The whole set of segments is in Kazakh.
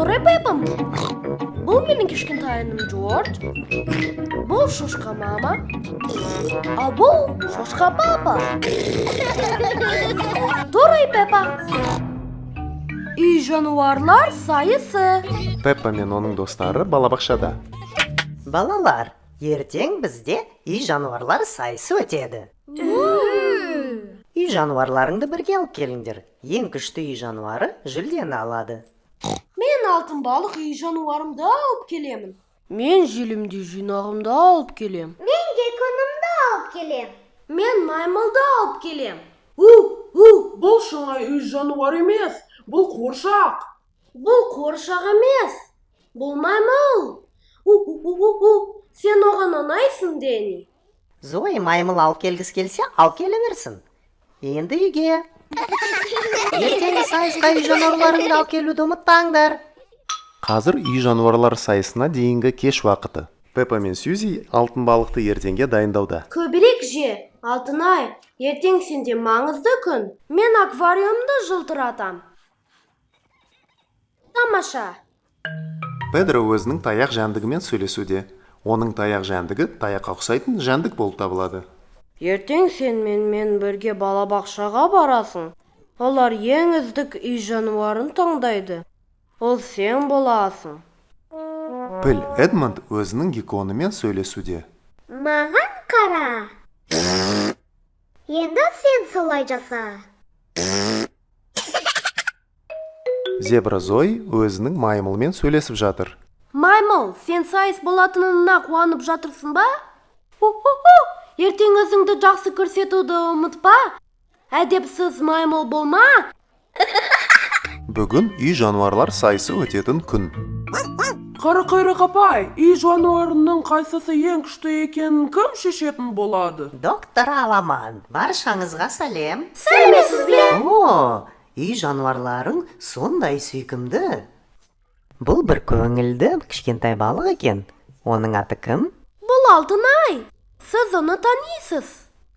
Doğru Peppa'm. Bu benim kichkintoyim George. Bu Şoşka mama. A bu Şoşka papa. Doğru Peppa. Үй жануарлар сайысы. Пеппа мен оның достары балабақшада. Балалар, ертең бізде үй жануарлар сайысы өтеді. Үй жануарларыңды бірге алып келіңдер. Ең күшті үй жануары жүлдені алады. Мен алтын балық үй жануарымды алып келемін. Мен желімді жинағымды алып келем. Мен гекконымды алып келем. Мен маймылды алып келем. Бұл шыңай үй жануар емес, бұл қоршақ. Бұл қоршақ емес. Бұл маймыл. Сен оған ұнайсың, Дени. Зои маймыл алып келгісі келсе, алып келе берсін. Енді үйге. Ертеңгі сайысқа үй жануарларыңды алып келуді ұмытпаңдар. Қазір үй жануарлар сайысына дейінгі кеш уақыты. Пеппа мен Сьюзи алтын балықты ертеңге дайындауда. Көбірек же, Алтынай, ертең сенде маңызды күн. Мен аквариумды жылтыратам. Тамаша. Педро өзінің таяқ жәндігімен сөйлесуде. Оның таяқ жәндігі таяққа ұқсайтын жәндік болып табылады. Ертең сен менімен бірге балабақшаға барасың. Олар ең үздік үй жануарын таңдайды. Ол сен боласың. Піл Эдмонд өзінің гекконімен сөйлесуде. Маған қара. Енді сен солай жаса. Зебра Зои өзінің маймылмен сөйлесіп жатыр. Маймыл, сен сайыс болатынына қуанып жатырсың ба? Ертең өзіңді жақсы көрсетуді ұмытпа. Әдепсіз маймыл болма. Бүгін үй жануарлар сайысы өтетін күн. Қарақайрық апай, үй жануарының қайсысы ең күшті екенін кім шешетін болады? Доктор Аламан, баршаңызға сәлем. Сәлеметсіз бе? О, үй жануарларың сондай сүйкімді. Бұл бір көңілді кішкентай балық екен. Оның аты кім? Бұл Алтынай. Сіз оны танисыз.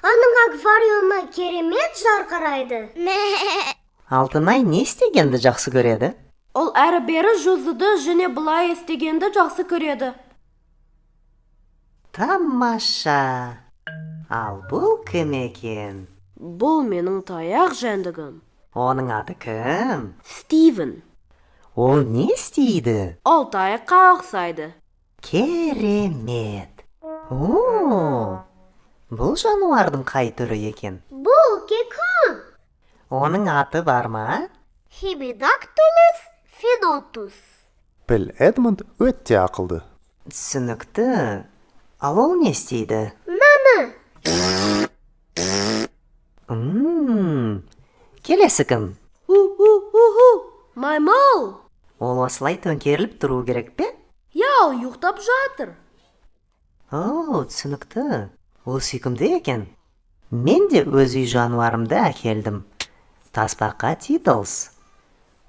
Оның аквариумы керемет жарқырайды. Алтынай не істегенді жақсы көреді? Ол әрі-бері жүзуді және бұлай істегенді жақсы көреді. Тамаша. Ал бұл кім екен? Бұл менің таяқ жәндігім. Оның аты кім? Стивен. Ол не істейді? Ол таяққа ұқсайды. Керемет. О, бұл жануардың қай түрі екен? Бұл геккон. Оның аты бар ма? Хибидактулус фидотус. Піл Эдмонд өтте ақылды. Түсінікті. Ал ол не істейді? Наны. Келесі кім? Маймыл. Ол осылай төңкеріліп тұру керек пе? Яу, ұйықтап жатыр. О, түсінікті. Ол сүйкімді екен. Мен де өз үй жануарымды әкелдім. Тасбақа Титлс.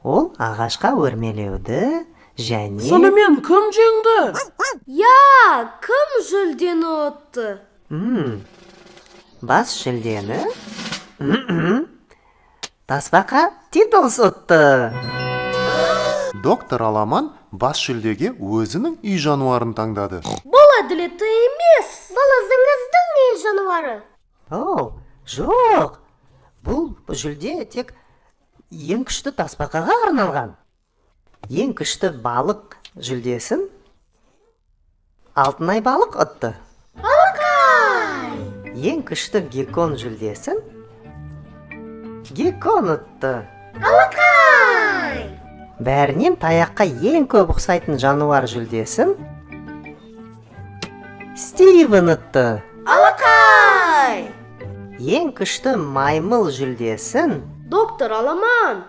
Ол ағашқа өрмелеуді және... Сонымен кім жеңді? Я, кім жүлдені ұтты? Бас жүлдені? Тасбақа Титлс ұтты. Доктор Аламан бас жүлдеге өзінің үй жануарын таңдады. Бұл әділетті емес. Бұл өзіңіздің үй жануары. О, жоқ. Бұл жүлде тек ең күшті тасбақаға арналған. Ең күшті балық жүлдесін Алтынай балық ұтты. Алакай. Ең күшті геккон жүлдесін геккон ұтты. Алакай. Бәрінен таяққа ең көп ұқсайтын жануар жүлдесін Стивен ұтты. Алакай! Ең күшті маймыл жүлдесін Доктор Аламан,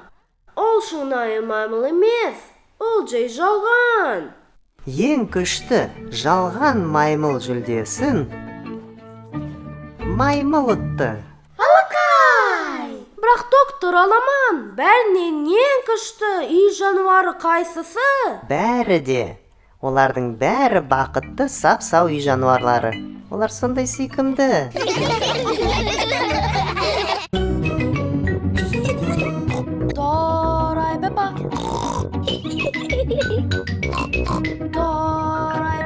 ол шынайы маймыл емес, ол жай жалған. ең күшті жалған маймыл жүлдесін маймыл ұтты. Алакай. Бірақ доктор Аламан, бәрінен ең күшті үй жануары қайсысы? Бәрі де. Олардың бәрі бақытты сап-сау үй жануарлары. Олар сондай сүйкімді. Дорай Пеппа. Торай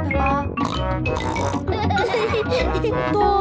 Пеппа.